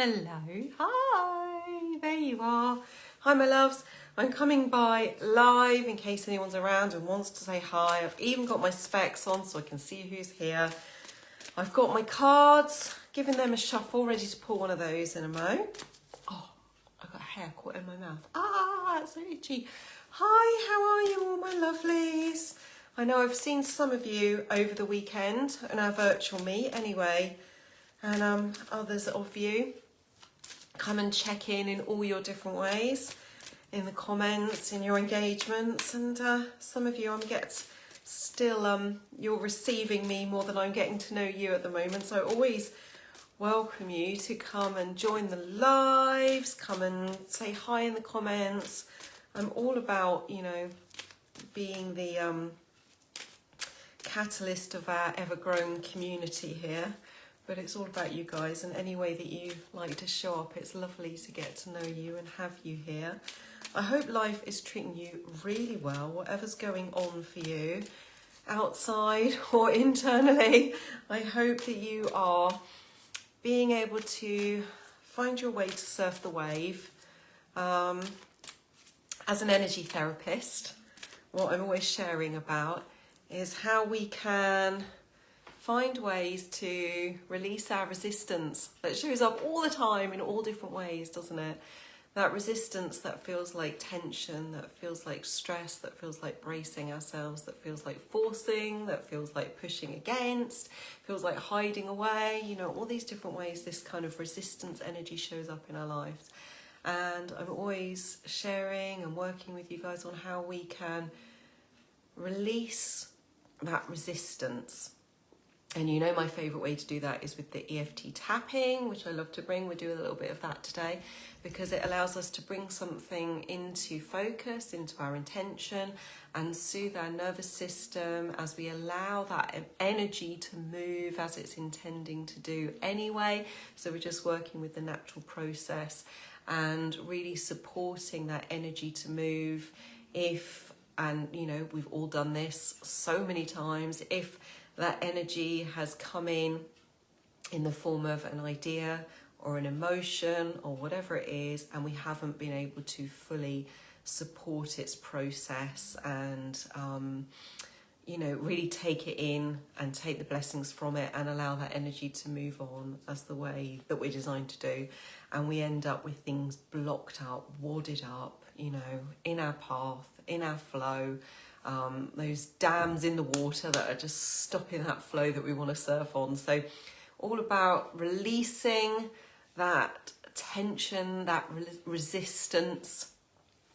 Hello, hi, there you are. Hi my loves, I'm coming by live in case anyone's around and wants to say hi. I've even got my specs on so I can see who's here. I've got my cards, giving them a shuffle, ready to pull one of those in a mo. Oh, I've got hair caught in my mouth. Ah, it's so itchy. Hi, how are you all my lovelies? I know I've seen some of you over the weekend in our virtual meet anyway, and others of you come and check in all your different ways, in the comments, in your engagements, and some of you you're receiving me more than I'm getting to know you at the moment, so I always welcome you to come and join the lives, come and say hi in the comments. I'm all about, you know, being the catalyst of our ever-growing community here. But it's all about you guys, and any way that you like to show up, it's lovely to get to know you and have you here. I hope life is treating you really well, whatever's going on for you, outside or internally. I hope that you are being able to find your way to surf the wave. As an energy therapist, what I'm always sharing about is how we can find ways to release our resistance that shows up all the time in all different ways, doesn't it? That resistance that feels like tension, that feels like stress, that feels like bracing ourselves, that feels like forcing, that feels like pushing against, feels like hiding away, you know, all these different ways this kind of resistance energy shows up in our lives. And I'm always sharing and working with you guys on how we can release that resistance. And you know my favourite way to do that is with the EFT tapping, which I love to bring. We'll do a little bit of that today because it allows us to bring something into focus, into our intention, and soothe our nervous system as we allow that energy to move as it's intending to do anyway. So we're just working with the natural process and really supporting that energy to move. And you know, we've all done this so many times, if that energy has come in the form of an idea or an emotion or whatever it is, and we haven't been able to fully support its process and, you know, really take it in and take the blessings from it and allow that energy to move on as the way that we're designed to do. And we end up with things blocked up, wadded up, you know, in our path, in our flow. Those dams in the water that are just stopping that flow that we want to surf on. So all about releasing that tension, that resistance,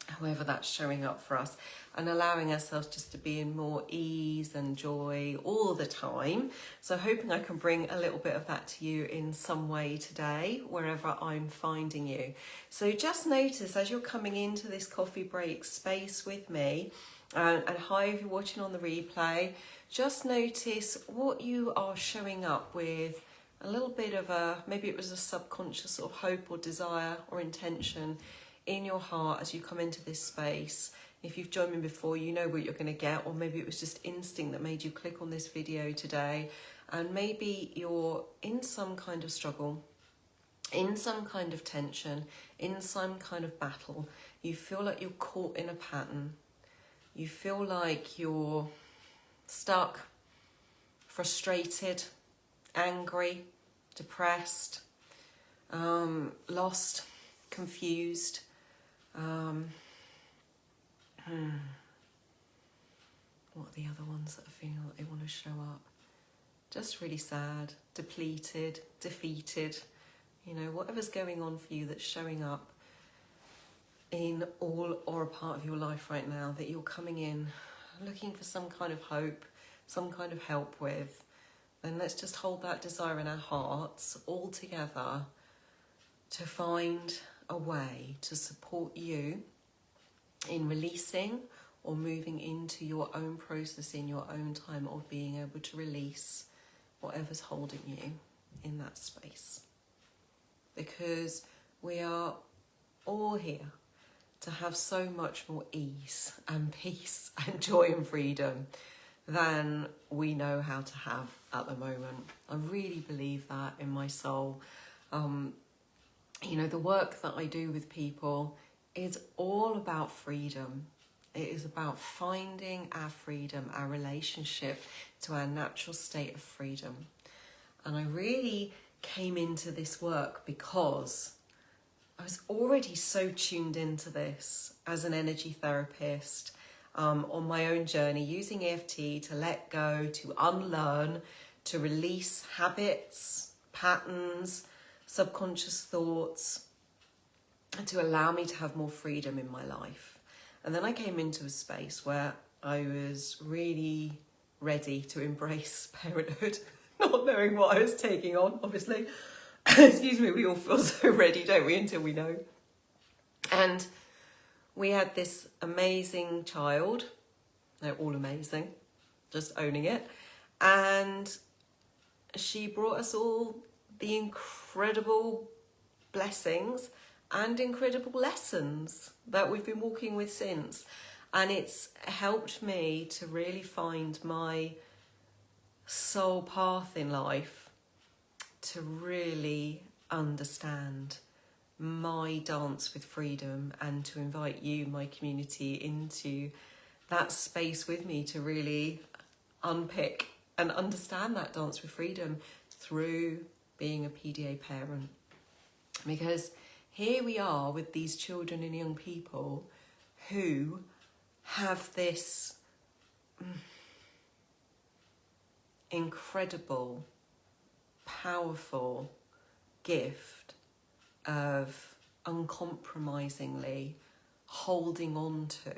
however that's showing up for us, and allowing ourselves just to be in more ease and joy all the time. So hoping I can bring a little bit of that to you in some way today, wherever I'm finding you. So just notice as you're coming into this coffee break space with me, and hi if you're watching on the replay, just notice what you are showing up with, a little bit of maybe it was a subconscious sort of hope or desire or intention in your heart as you come into this space. If you've joined me before, you know what you're going to get, or maybe it was just instinct that made you click on this video today, and maybe you're in some kind of struggle, in some kind of tension, in some kind of battle. You feel like you're caught in a pattern. You feel like you're stuck, frustrated, angry, depressed, lost, confused. What are the other ones that are feeling like they want to show up? Just really sad, depleted, defeated. You know, whatever's going on for you that's showing up in all or a part of your life right now that you're coming in looking for some kind of hope, some kind of help with, then let's just hold that desire in our hearts all together to find a way to support you in releasing or moving into your own process in your own time of being able to release whatever's holding you in that space. Because we are all here to have so much more ease and peace and joy and freedom than we know how to have at the moment. I really believe that in my soul. you know, the work that I do with people is all about freedom. It is about finding our freedom, our relationship to our natural state of freedom. And I really came into this work because I was already so tuned into this as an energy therapist, on my own journey, using EFT to let go, to unlearn, to release habits, patterns, subconscious thoughts, and to allow me to have more freedom in my life. And then I came into a space where I was really ready to embrace parenthood, not knowing what I was taking on, obviously. Excuse me, we all feel so ready, don't we, until we know. And we had this amazing child. They're all amazing, just owning it. And she brought us all the incredible blessings and incredible lessons that we've been walking with since. And it's helped me to really find my soul path in life, to really understand my dance with freedom, and to invite you, my community, into that space with me to really unpick and understand that dance with freedom through being a PDA parent. Because here we are with these children and young people who have this incredible, powerful gift of uncompromisingly holding on to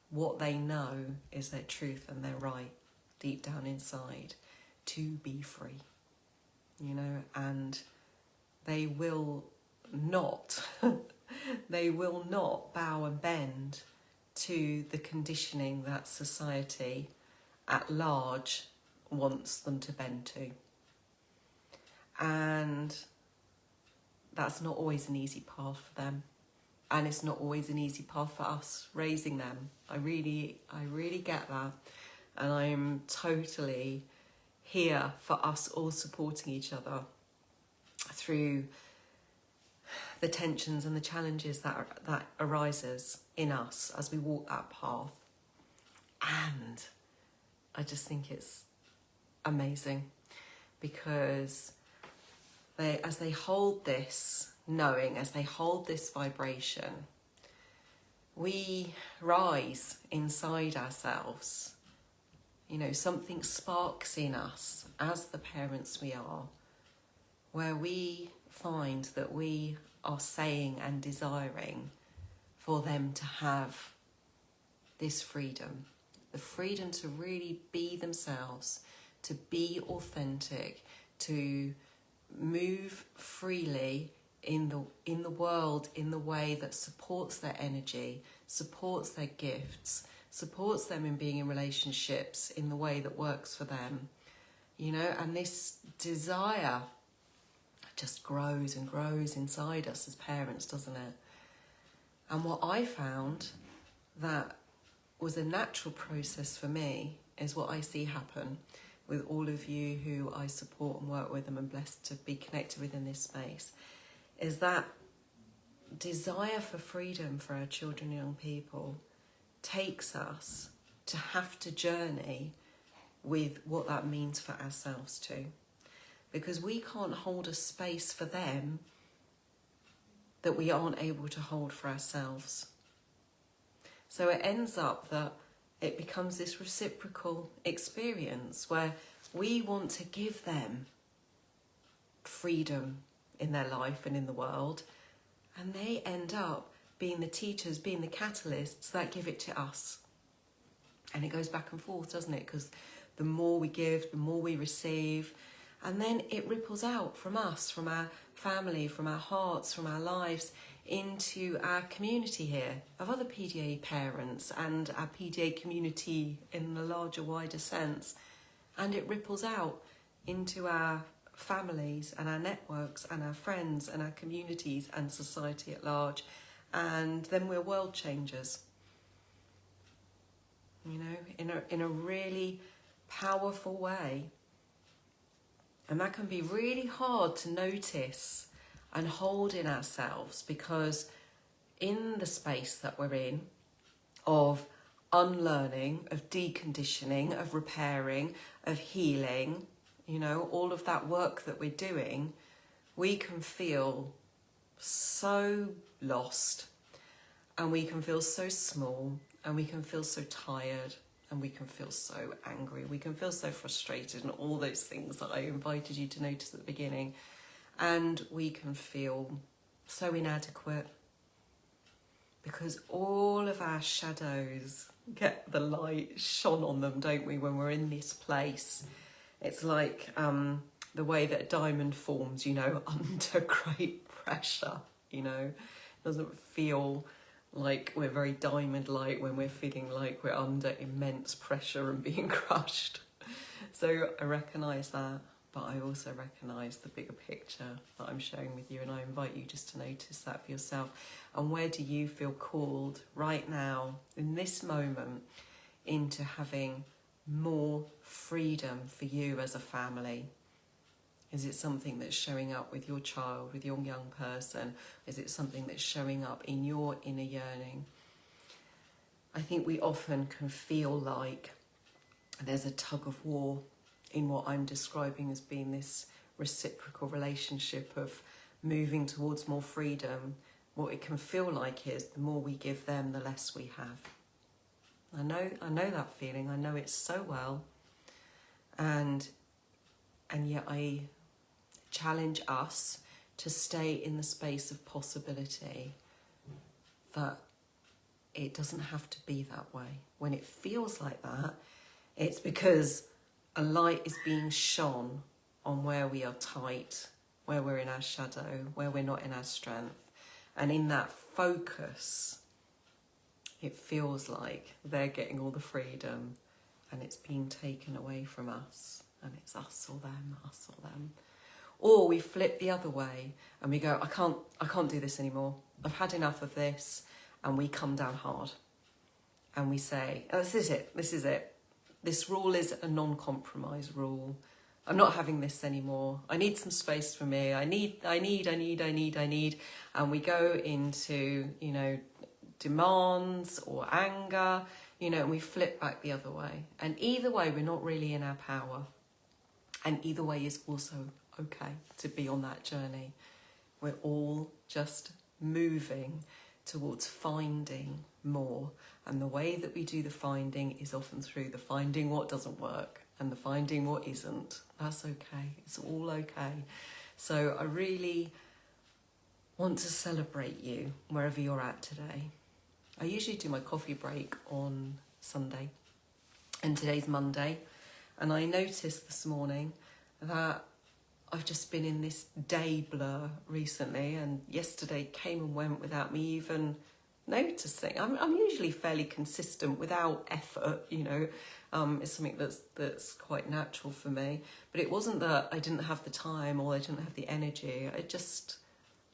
what they know is their truth and their right deep down inside, to be free, you know, and they will not they will not bow and bend to the conditioning that society at large wants them to bend to. And that's not always an easy path for them, and it's not always an easy path for us raising them. I really get that, and I'm totally here for us all supporting each other through the tensions and the challenges that arises in us as we walk that path. And I just think it's amazing, because as they hold this knowing, as they hold this vibration, we rise inside ourselves. You know, something sparks in us as the parents we are, where we find that we are saying and desiring for them to have this freedom, the freedom to really be themselves, to be authentic, to move freely in the world in the way that supports their energy, supports their gifts, supports them in being in relationships in the way that works for them, you know. And this desire just grows and grows inside us as parents, doesn't it? And what I found that was a natural process for me is what I see happen with all of you who I support and work with and I'm blessed to be connected with in this space, is that desire for freedom for our children and young people takes us to have to journey with what that means for ourselves too. Because we can't hold a space for them that we aren't able to hold for ourselves. So it ends up that it becomes this reciprocal experience where we want to give them freedom in their life and in the world, and they end up being the teachers, being the catalysts that give it to us. And it goes back and forth, doesn't it? Because the more we give, the more we receive, and then it ripples out from us, from our family, from our hearts, from our lives, into our community here of other PDA parents and our PDA community in a larger, wider sense. And it ripples out into our families and our networks and our friends and our communities and society at large. And then we're world changers, you know, in a really powerful way. And that can be really hard to notice and holding ourselves, because in the space that we're in of unlearning, of deconditioning, of repairing, of healing, you know, all of that work that we're doing, we can feel so lost, and we can feel so small, and we can feel so tired, and we can feel so angry, we can feel so frustrated, and all those things that I invited you to notice at the beginning. And we can feel so inadequate, because all of our shadows get the light shone on them, don't we, when we're in this place. It's like the way that a diamond forms, you know, under great pressure, you know. It doesn't feel like we're very diamond-like when we're feeling like we're under immense pressure and being crushed. So I recognise that, but I also recognise the bigger picture that I'm sharing with you, and I invite you just to notice that for yourself. And where do you feel called right now, in this moment, into having more freedom for you as a family? Is it something that's showing up with your child, with your young person? Is it something that's showing up in your inner yearning? I think we often can feel like there's a tug of war in what I'm describing as being this reciprocal relationship of moving towards more freedom. What it can feel like is the more we give them, the less we have. I know that feeling. I know it so well. And yet I challenge us to stay in the space of possibility, that it doesn't have to be that way. When it feels like that, it's because a light is being shone on where we are tight, where we're in our shadow, where we're not in our strength. And in that focus, it feels like they're getting all the freedom and it's being taken away from us. And it's us or them, us or them. Or we flip the other way and we go, I can't do this anymore. I've had enough of this. And we come down hard. And we say, oh, this is it. This rule is a non-compromise rule. I'm not having this anymore. I need some space for me. I need. And we go into, you know, demands or anger, you know, and we flip back the other way. And either way, we're not really in our power. And either way is also okay to be on that journey. We're all just moving towards finding more. And the way that we do the finding is often through the finding what doesn't work and the finding what isn't. That's okay. It's all okay. So I really want to celebrate you wherever you're at today. I usually do my coffee break on Sunday, and today's Monday. And I noticed this morning that I've just been in this day blur recently, and yesterday came and went without me even noticing. I'm usually fairly consistent without effort, you know. It's something that's quite natural for me. But it wasn't that I didn't have the time or I didn't have the energy. It just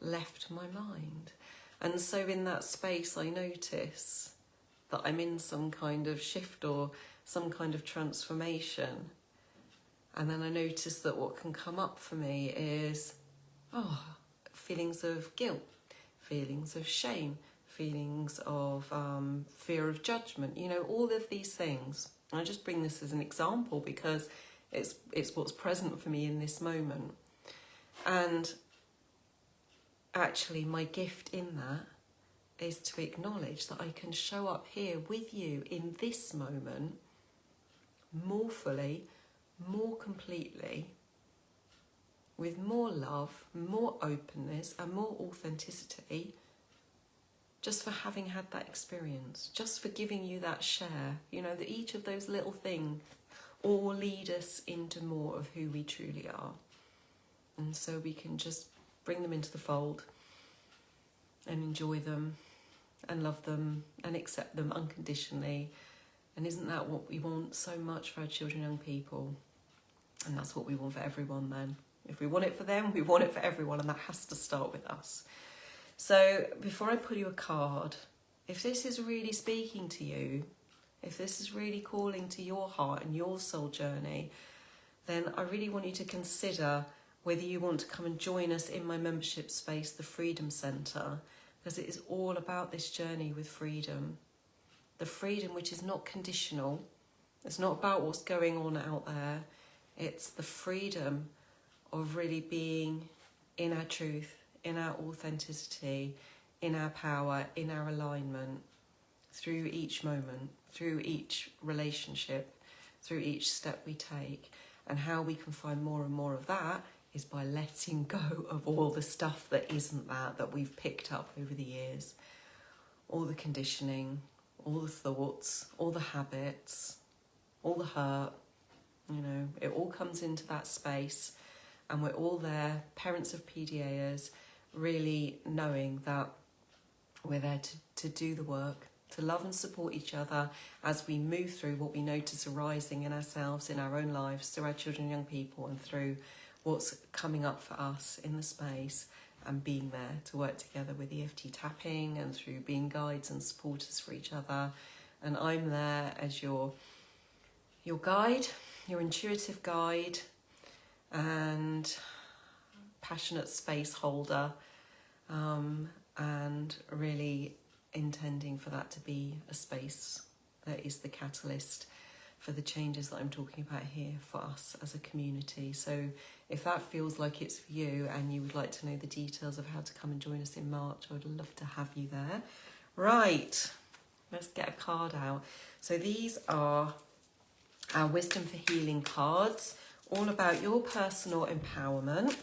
left my mind. And so in that space, I notice that I'm in some kind of shift or some kind of transformation. And then I notice that what can come up for me is, feelings of guilt, feelings of shame, feelings of fear of judgment, you know, all of these things. And I just bring this as an example because it's what's present for me in this moment. And actually my gift in that is to acknowledge that I can show up here with you in this moment more fully, more completely, with more love, more openness and more authenticity, just for having had that experience, just for giving you that share, you know, that each of those little things all lead us into more of who we truly are. And so we can just bring them into the fold and enjoy them and love them and accept them unconditionally. And isn't that what we want so much for our children and young people? And that's what we want for everyone then. If we want it for them, we want it for everyone, and that has to start with us. So before I pull you a card, if this is really speaking to you, if this is really calling to your heart and your soul journey, then I really want you to consider whether you want to come and join us in my membership space, the Freedom Centre, because it is all about this journey with freedom. The freedom which is not conditional. It's not about what's going on out there. It's the freedom of really being in our truth, in our authenticity, in our power, in our alignment, through each moment, through each relationship, through each step we take. And how we can find more and more of that is by letting go of all the stuff that isn't that we've picked up over the years. All the conditioning, all the thoughts, all the habits, all the hurt. You know, it all comes into that space, and we're all there, parents of PDAers, really knowing that we're there to do the work, to love and support each other as we move through what we notice arising in ourselves, in our own lives, through our children and young people, and through what's coming up for us in the space, and being there to work together with EFT tapping and through being guides and supporters for each other. And I'm there as your guide, your intuitive guide and passionate space holder, and really intending for that to be a space that is the catalyst for the changes that I'm talking about here for us as a community. So if that feels like it's for you and you would like to know the details of how to come and join us in March, I would love to have you there. Right, let's get a card out. So these are our Wisdom for Healing cards, all about your personal empowerment.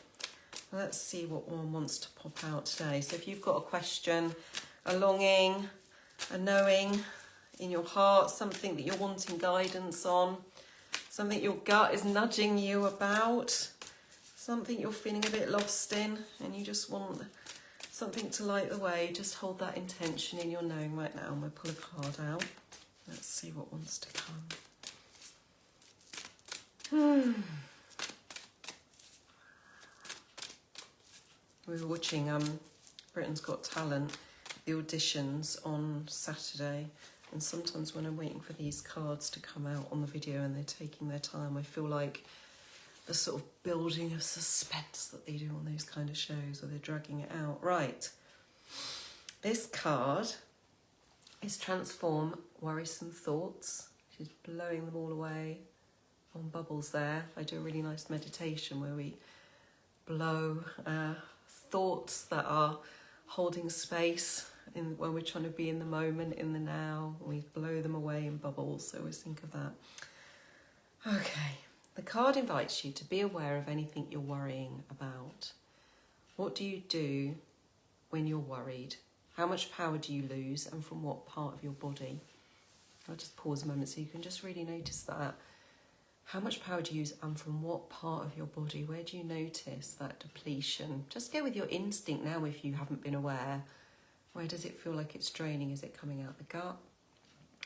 Let's see what one wants to pop out today. So if you've got a question, a longing, a knowing in your heart, something that you're wanting guidance on, something your gut is nudging you about, something you're feeling a bit lost in, and you just want something to light the way, just hold that intention in your knowing right now, and we'll pull a card out. Let's see what wants to come. We were watching Britain's Got Talent, the auditions on Saturday, and sometimes when I'm waiting for these cards to come out on the video and they're taking their time, I feel like the sort of building of suspense that they do on those kind of shows, where they're dragging it out. Right, this card is Transform Worrisome Thoughts. She's blowing them all away on bubbles there. I do a really nice meditation where we blow thoughts that are holding space when we're trying to be in the moment, in the now. We blow them away in bubbles, so always think of that. Okay, the card invites you to be aware of anything you're worrying about. What do you do when you're worried? How much power do you lose, and from what part of your body? I'll just pause a moment so you can just really notice that. How much power do you use, and from what part of your body? Where do you notice that depletion? Just go with your instinct now if you haven't been aware. Where does it feel like it's draining? Is it coming out the gut,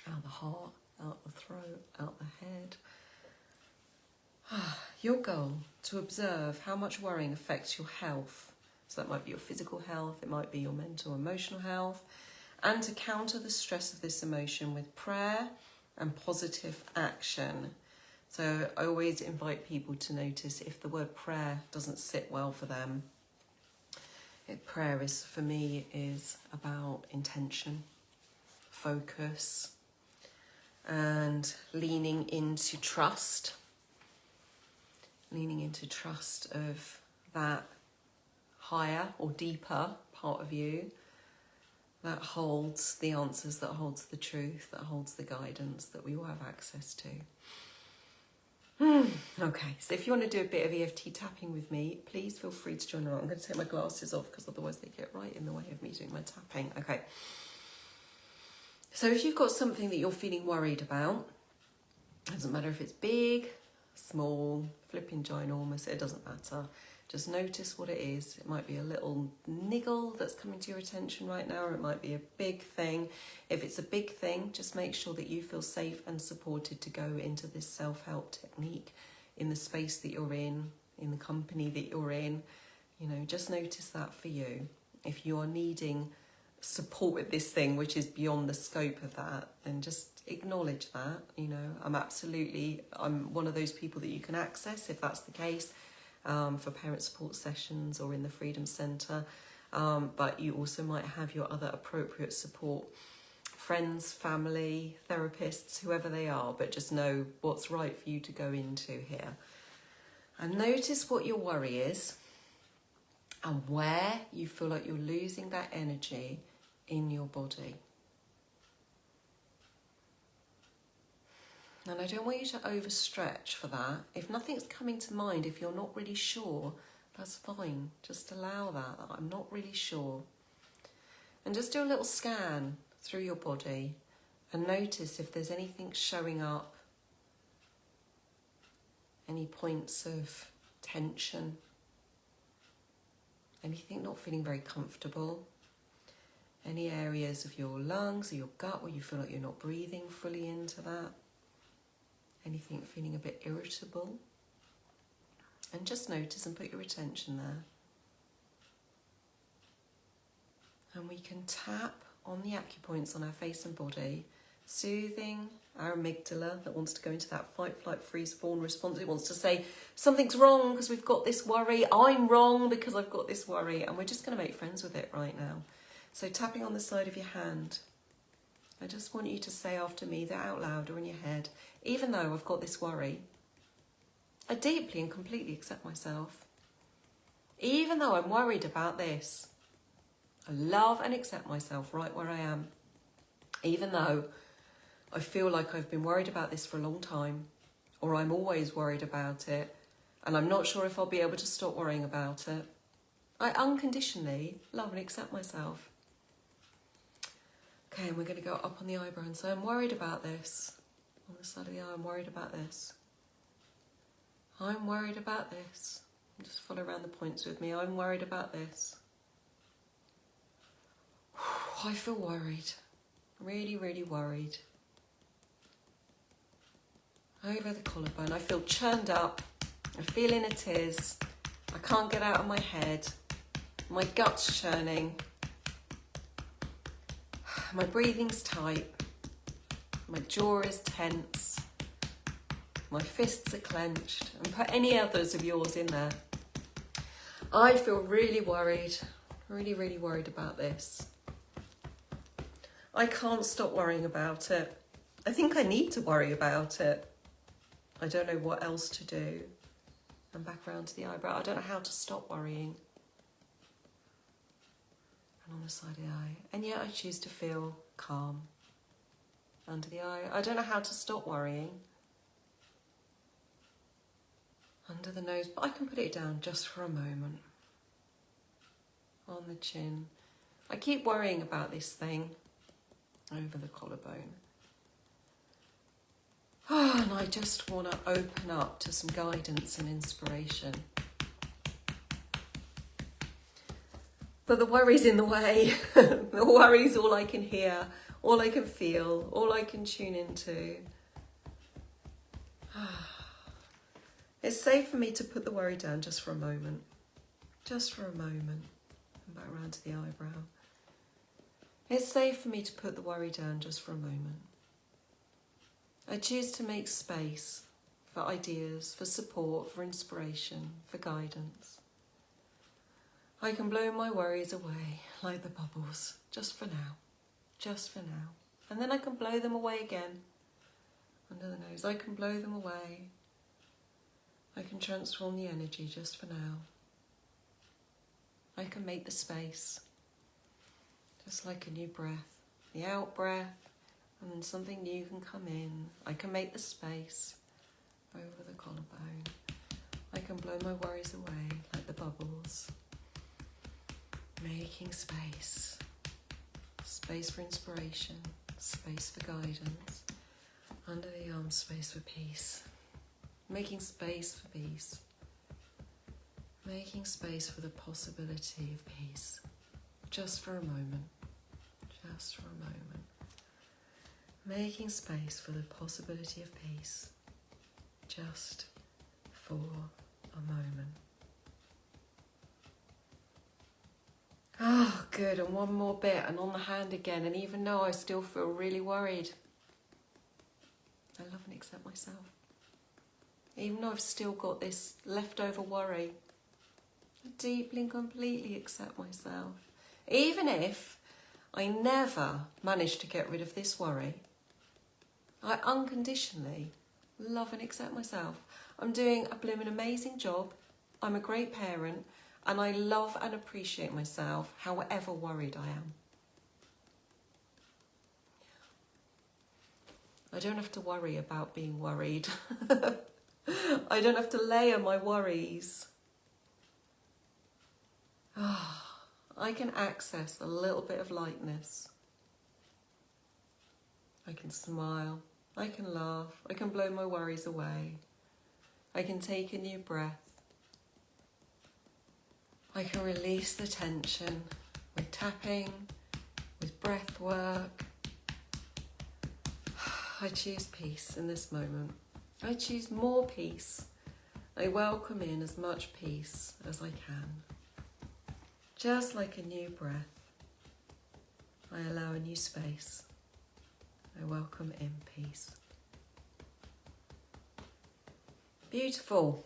out the heart, out the throat, out the head? Your goal, to observe how much worrying affects your health. So that might be your physical health, it might be your mental, emotional health, and to counter the stress of this emotion with prayer and positive action. So I always invite people to notice if the word prayer doesn't sit well for them. Prayer is, for me, is about intention, focus, and leaning into trust. Leaning into trust of that higher or deeper part of you that holds the answers, that holds the truth, that holds the guidance that we all have access to. Okay, so if you want to do a bit of EFT tapping with me, please feel free to join along. I'm going to take my glasses off because otherwise they get right in the way of me doing my tapping. Okay, so if you've got something that you're feeling worried about, it doesn't matter if it's big, small, flipping ginormous, it doesn't matter. Just notice what it is. It might be a little niggle that's coming to your attention right now, or it might be a big thing. If it's a big thing, just make sure that you feel safe and supported to go into this self-help technique in the space that you're in the company that you're in. You know, just notice that for you. If you are needing support with this thing, which is beyond the scope of that, then just acknowledge that. You know, I'm one of those people that you can access if that's the case. for parent support sessions or in the Freedom Centre. But you also might have your other appropriate support, friends, family, therapists, whoever they are, but just know what's right for you to go into here. And notice what your worry is and where you feel like you're losing that energy in your body. And I don't want you to overstretch for that. If nothing's coming to mind, if you're not really sure, that's fine. Just allow that. I'm not really sure. And just do a little scan through your body and notice if there's anything showing up, any points of tension, anything not feeling very comfortable, any areas of your lungs or your gut where you feel like you're not breathing fully into that, anything feeling a bit irritable. And just notice and put your attention there. And we can tap on the acupoints on our face and body, soothing our amygdala that wants to go into that fight, flight, freeze, fawn response. It wants to say, something's wrong because we've got this worry. I'm wrong because I've got this worry. And we're just going to make friends with it right now. So tapping on the side of your hand, I just want you to say after me, that out loud or in your head, even though I've got this worry, I deeply and completely accept myself. Even though I'm worried about this, I love and accept myself right where I am. Even though I feel like I've been worried about this for a long time, or I'm always worried about it, and I'm not sure if I'll be able to stop worrying about it, I unconditionally love and accept myself. Okay, and we're going to go up on the eyebrow and say, I'm worried about this. On the side of the eye, I'm worried about this. I'm worried about this. Just follow around the points with me. I'm worried about this. I feel worried. Really, really worried. Over the collarbone. I feel churned up. I'm feeling a tears. I can't get out of my head. My gut's churning. My breathing's tight. My jaw is tense. My fists are clenched. And put any others of yours in there. I feel really worried. Really, really worried about this. I can't stop worrying about it. I think I need to worry about it. I don't know what else to do. And back around to the eyebrow. I don't know how to stop worrying. And on the side of the eye. And yet I choose to feel calm. Under the eye. I don't know how to stop worrying. Under the nose. But I can put it down just for a moment. On the chin. I keep worrying about this thing. Over the collarbone. And I just want to open up to some guidance and inspiration. But the worry's in the way. The worry's all I can hear, all I can feel, all I can tune into. It's safe for me to put the worry down just for a moment. Just for a moment. And back around to the eyebrow. It's safe for me to put the worry down just for a moment. I choose to make space for ideas, for support, for inspiration, for guidance. I can blow my worries away like the bubbles, just for now, just for now. And then I can blow them away again, under the nose. I can blow them away. I can transform the energy just for now. I can make the space, just like a new breath. The out breath. And then something new can come in. I can make the space over the collarbone. I can blow my worries away like the bubbles. Making space. Space for inspiration. Space for guidance. Under the arms, space for peace. Making space for peace. Making space for the possibility of peace. Just for a moment. Just for a moment. Making space for the possibility of peace, just for a moment. Oh, good, and one more bit, and on the hand again, and even though I still feel really worried, I love and accept myself. even though I've still got this leftover worry. I deeply and completely accept myself. Even if I never manage to get rid of this worry, I unconditionally love and accept myself. I'm doing a blooming amazing job. I'm a great parent, and I love and appreciate myself however worried I am. I don't have to worry about being worried. I don't have to layer my worries. I can access a little bit of lightness. I can smile. I can laugh. I can blow my worries away. I can take a new breath. I can release the tension with tapping, with breath work. I choose peace in this moment. I choose more peace. I welcome in as much peace as I can. Just like a new breath, I allow a new space. I welcome in peace. Beautiful.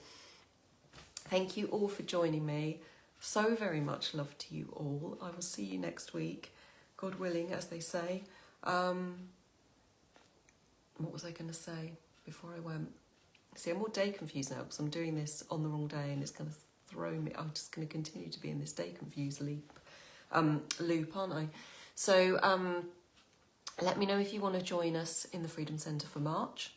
Thank you all for joining me. So very much love to you all. I will see you next week, God willing, as they say. What was I going to say before I went? See, I'm all day confused now because I'm doing this on the wrong day and it's going to throw me. I'm just going to continue to be in this day confused loop, aren't I? So let me know if you want to join us in the Freedom Centre for March.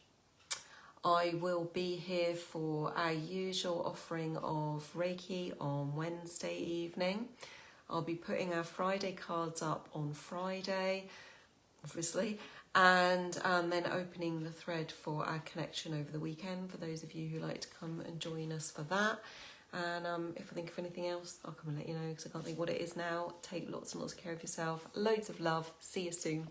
I will be here for our usual offering of Reiki on Wednesday evening. I'll be putting our Friday cards up on Friday, obviously, and then opening the thread for our connection over the weekend for those of you who like to come and join us for that. And if I think of anything else, I'll come and let you know because I can't think what it is now. Take lots and lots of care of yourself. Loads of love. See you soon.